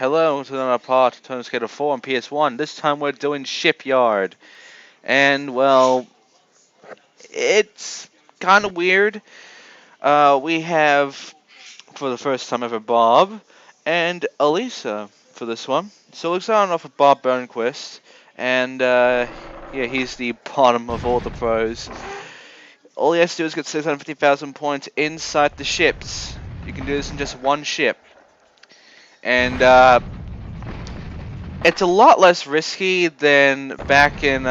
Hello to another part of Turn Skater 4 on PS1. This time we're doing Shipyard. And, well, it's kind of weird. We have, for the first time ever, Bob and Elissa for this one. So we're starting off with Bob Burnquist. And, yeah, he's the bottom of all the pros. All he has to do is get 650,000 points inside the ships. You can do this in just one ship. And, it's a lot less risky than back in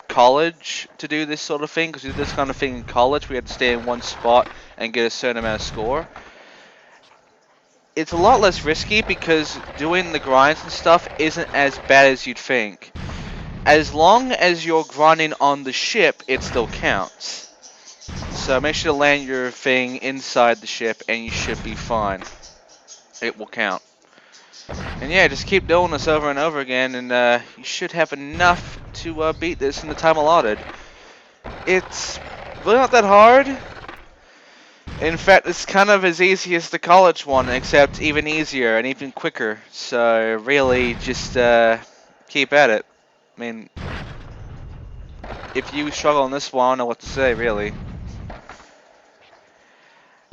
college to do this sort of thing, because we did this kind of thing in college. We had to stay in one spot and get a certain amount of score. It's a lot less risky because doing the grinds and stuff isn't as bad as you'd think. As long as you're grinding on the ship, it still counts. So make sure to land your thing inside the ship and you should be fine. It will count. And yeah, just keep doing this over and over again, and you should have enough to beat this in the time allotted. It's really not that hard. In fact, it's kind of as easy as the college one, except even easier and even quicker. So really, just keep at it. I mean, if you struggle on this one, I don't know what to say, really.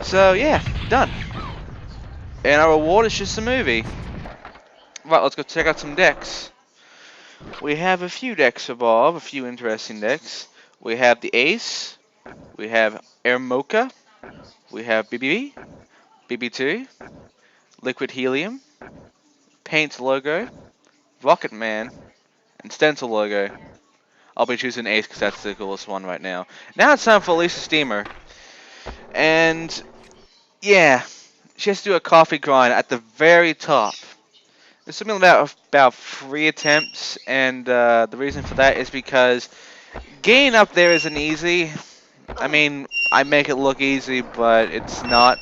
So yeah, done. And our reward is just a movie. Right, let's go check out some decks. We have a few decks for Bob, a few interesting decks. We have the Ace, we have Air Mocha, we have BB, BB2, Liquid Helium, Paint Logo, Rocket Man, and Stencil Logo. I'll be choosing Ace because that's the coolest one right now. Now it's time for Elissa Steamer. And yeah, she has to do a coffee grind at the very top. There's something about 3 attempts, and the reason for that is because getting up there isn't easy. I mean, I make it look easy, but it's not.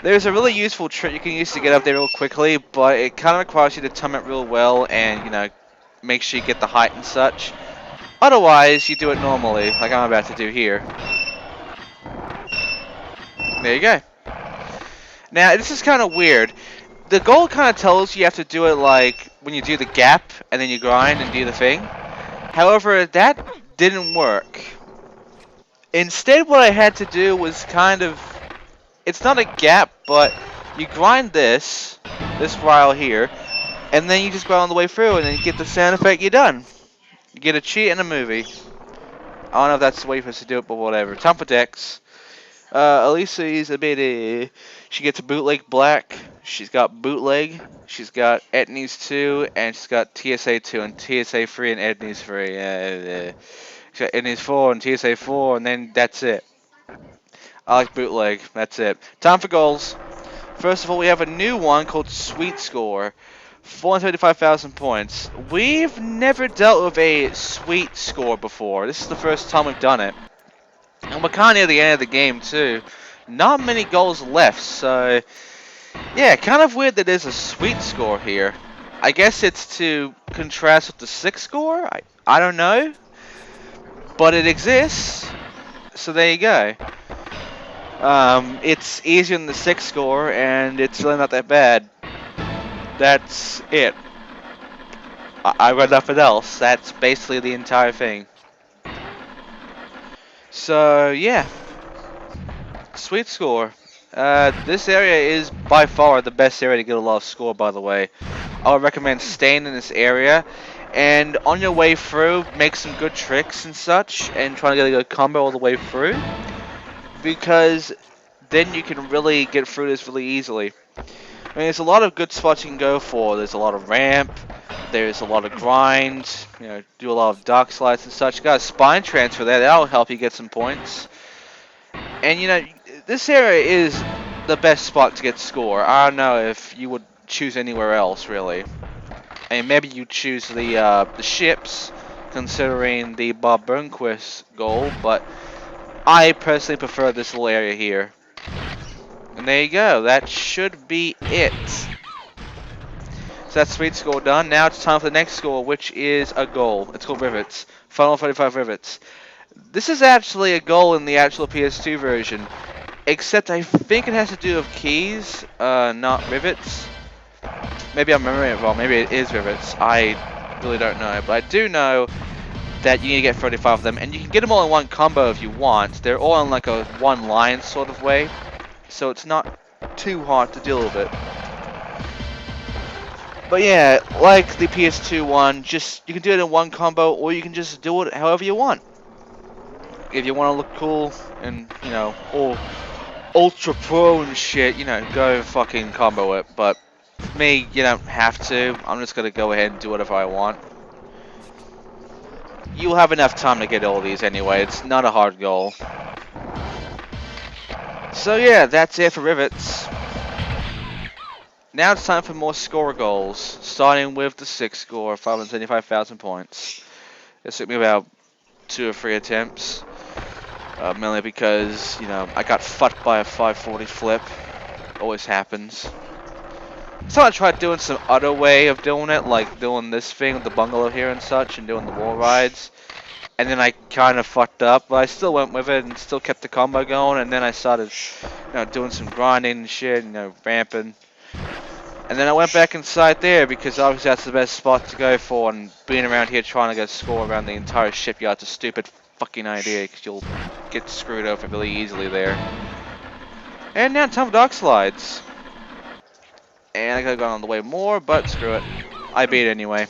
There's a really useful trick you can use to get up there real quickly, but it kind of requires you to time it real well and, you know, make sure you get the height and such. Otherwise, you do it normally, like I'm about to do here. There you go. Now, this is kind of weird. The goal kind of tells you have to do it like when you do the gap and then you grind and do the thing. However, that didn't work. Instead, what I had to do was kind of, it's not a gap, but you grind this while here, and then you just go on the way through and then you get the sound effect, you're done. You get a cheat in a movie. I don't know if that's the way for us to do it, but whatever. Time for decks. Elissa is a bit, she gets a bootleg black, she's got bootleg, she's got Etnies 2, and she's got TSA 2 and TSA 3 and Etnies 3. She's got Etnies 4 and TSA 4, and then that's it. I like bootleg, that's it. Time for goals. First of all, we have a new one called Sweet Score. 435,000 points. We've never dealt with a sweet score before. This is the first time we've done it. And we're kind of near the end of the game, too. Not many goals left, so... yeah, kind of weird that there's a sweet score here. I guess it's to contrast with the 6 score? I don't know. But it exists. So there you go. It's easier than the 6 score, and it's really not that bad. That's it. I read nothing else. That's basically the entire thing. So, yeah. Sweet score. This area is by far the best area to get a lot of score, by the way. I would recommend staying in this area. And on your way through, make some good tricks and such. And try to get a good combo all the way through. Because then you can really get through this really easily. I mean, there's a lot of good spots you can go for. There's a lot of ramp. There's a lot of grind. You know, do a lot of dock slides and such. You got a spine transfer there. That'll help you get some points. And, you know, this area is the best spot to get score. I don't know if you would choose anywhere else, really. And maybe you choose the ships, considering the Bob Burnquist goal. But I personally prefer this little area here. And there you go. That should be it. So that's sweet score done. Now it's time for the next score, which is a goal. It's called Rivets. Final 35 Rivets. This is actually a goal in the actual PS2 version. Except I think it has to do with keys, not rivets. maybe I'm remembering it wrong. Maybe it is rivets. I really don't know, but I do know that you need to get 35 of them, and you can get them all in one combo if you want. They're all in like a one line sort of way, so it's not too hard to deal with it. But yeah, like the PS2 one, just you can do it in one combo, or you can just do it however you want. If you want to look cool and, you know, all ultra pro and shit, you know, go fucking combo it. But for me, you don't have to. I'm just gonna go ahead and do whatever I want. You'll have enough time to get all these anyway. It's not a hard goal. So yeah, that's it for rivets. Now it's time for more score goals, starting with the 6th score, 575,000 points. It took me about 2 or 3 attempts, mainly because, you know, I got fucked by a 540 flip. Always happens. So I tried doing some other way of doing it, like doing this thing with the bungalow here and such, and doing the wall rides. And then I kind of fucked up, but I still went with it and still kept the combo going. And then I started, you know, doing some grinding and shit, you know, ramping. And then I went back inside there because obviously that's the best spot to go for. And being around here trying to get a score around the entire shipyard's a stupid fucking idea because you'll get screwed over really easily there. And now time for dock slides. And I could have gone on the way more, but screw it. I beat it anyway.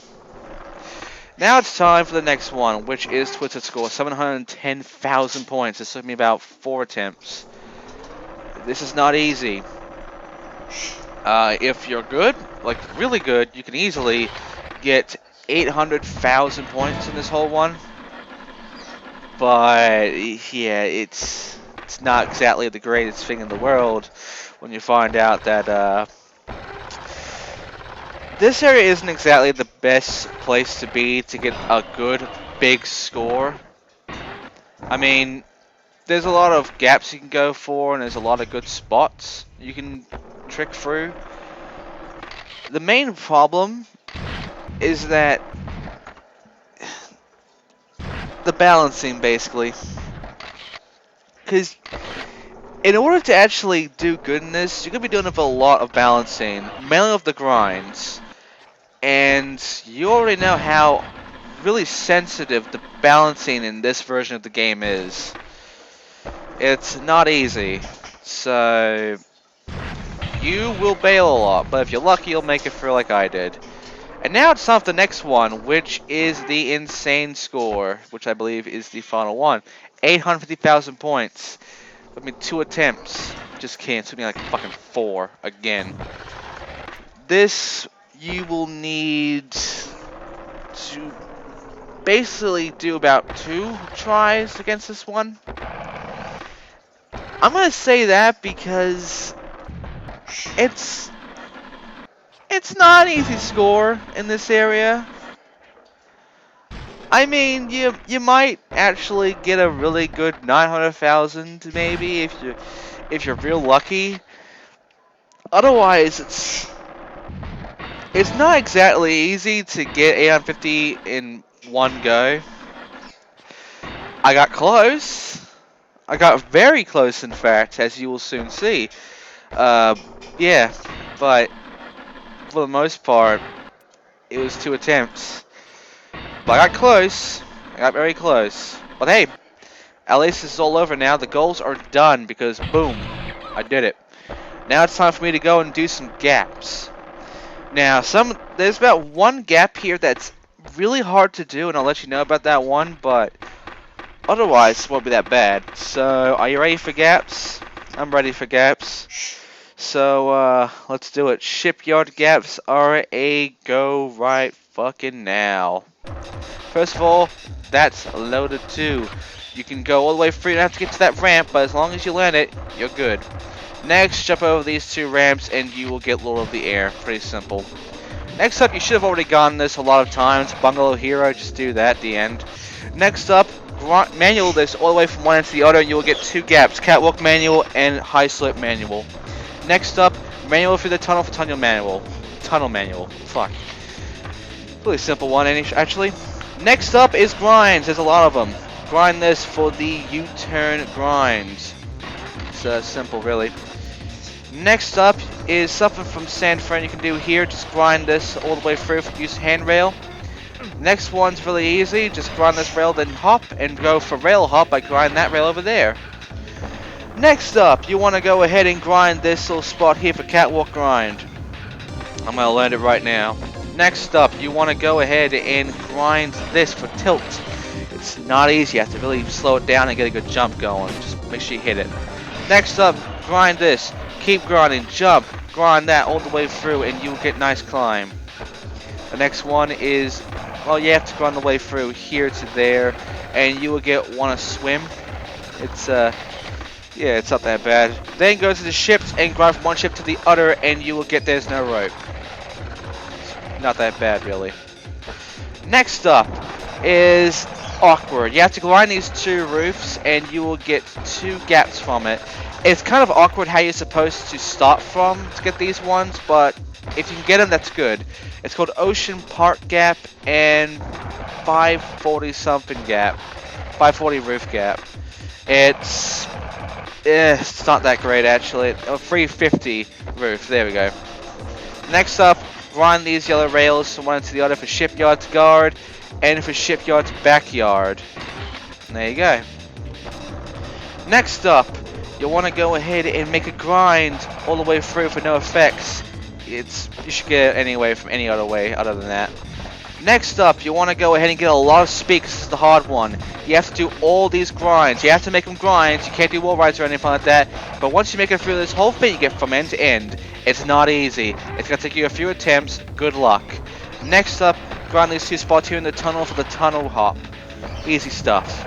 Now it's time for the next one, which is Twisted Score, 710,000 points. This took me about 4 attempts. This is not easy. If you're good, like really good, you can easily get 800,000 points in this whole one. But yeah, it's not exactly the greatest thing in the world when you find out that this area isn't exactly the best place to be to get a good big score. I mean, there's a lot of gaps you can go for, and there's a lot of good spots you can trick through. The main problem is that the balancing, basically. Because in order to actually do good in this, you're going to be doing a lot of balancing, mainly of the grinds. And you already know how really sensitive the balancing in this version of the game is. It's not easy. So you will bail a lot, but if you're lucky, you'll make it through like I did. And now it's time for the next one, which is the insane score, which I believe is the final one. 850,000 points. I mean, 2 attempts. Just kidding, it took me like fucking 4 again. This, you will need to basically do about 2 tries against this one. I'm gonna say that because it's not an easy score in this area. I mean, you might actually get a really good 900,000 maybe if you're real lucky. Otherwise, it's not exactly easy to get 850 in one go. I got close. I got very close, in fact, as you will soon see. Yeah, but for the most part, it was 2 attempts. But I got close. I got very close. But hey, at least it's all over now. The goals are done because, boom, I did it. Now it's time for me to go and do some gaps. Now, there's about 1 gap here that's really hard to do, and I'll let you know about that one, but otherwise, it won't be that bad. So, are you ready for gaps? I'm ready for gaps. So, let's do it. Shipyard gaps are a go right fucking now. First of all, that's loaded too. You can go all the way through, you don't have to get to that ramp, but as long as you land it, you're good. Next, jump over these 2 ramps and you will get Lord of the Air. Pretty simple. Next up, you should have already gotten this a lot of times. Bungalow Hero, just do that at the end. Next up, manual this all the way from one end to the other and you will get 2 gaps. Catwalk manual and high slip manual. Next up, manual through the tunnel for tunnel manual. Tunnel manual. Fuck. Really simple one, actually. Next up is grinds. There's a lot of them. Grind this for the U-turn grinds. It's simple, really. Next up is something from San Fran you can do here. Just grind this all the way through. Use handrail. Next one's really easy. Just grind this rail, then hop, and go for rail hop by grinding that rail over there. Next up, you want to go ahead and grind this little spot here for catwalk grind. I'm going to land it right now. Next up, you want to go ahead and grind this for tilt. It's not easy. You have to really slow it down and get a good jump going. Just make sure you hit it. Next up, grind this. Keep grinding. Jump. Grind that all the way through and you'll get nice climb. The next one is, well, you have to grind the way through here to there and you will get want to swim. It's yeah, it's not that bad. Then go to the ships and grind from one ship to the other and you will get there's no rope. It's not that bad really. Next up is awkward. You have to grind these two roofs and you will get two gaps from it. It's kind of awkward how you're supposed to start from to get these ones, but if you can get them, that's good. It's called Ocean Park Gap and 540 something gap. 540 roof gap. It's not that great actually. 350 roof. There we go. Next up, grind these yellow rails from one to the other for Shipyard to guard and for Shipyard to backyard. And there you go. Next up, you'll want to go ahead and make a grind all the way through for no effects. You should get it anyway from any other way other than that. Next up, you want to go ahead and get a lot of speed because this is the hard one. You have to do all these grinds. You have to make them grinds. You can't do wall rides or anything like that. But once you make it through this whole thing, you get from end to end. It's not easy. It's going to take you a few attempts. Good luck. Next up, grind these two spots here in the tunnel for the tunnel hop. Easy stuff.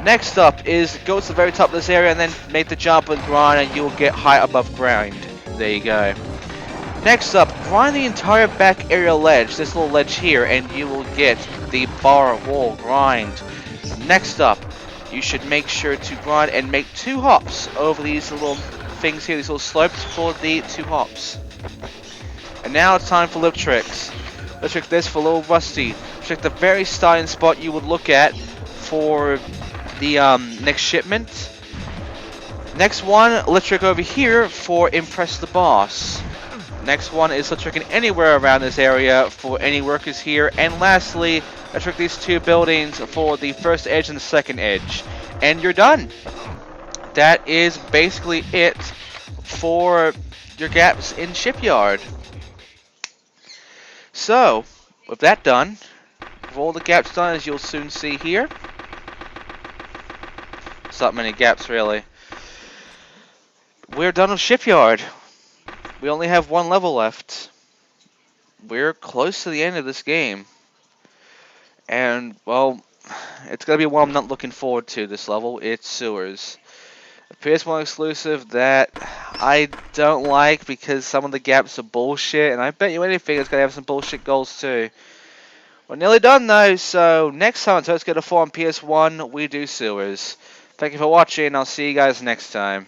Next up is go to the very top of this area and then make the jump and grind and you'll get high above ground. There you go. Next up, grind the entire back area ledge, this little ledge here, and you will get the bar wall grind. Next up, you should make sure to grind and make 2 hops over these little things here, these little slopes for the 2 hops. And now it's time for lip tricks. Let's trick this for a little rusty. Trick the very starting spot you would look at for the next shipment. Next one, let's trick over here for impress the boss. Next one is let's trick anywhere around this area for any workers here. And lastly, let's trick these 2 buildings for the first edge and the second edge. And you're done. That is basically it for your gaps in Shipyard. So, with that done, with all the gaps done, as you'll soon see here. It's not many gaps really. We're done with Shipyard. We only have 1 level left. We're close to the end of this game. And, well, it's going to be one I'm not looking forward to this level. It's Sewers. A PS1 exclusive that I don't like because some of the gaps are bullshit. And I bet you anything it's going to have some bullshit goals too. We're nearly done though, so next time on Let's Get a 4 on PS1, we do Sewers. Thank you for watching, I'll see you guys next time.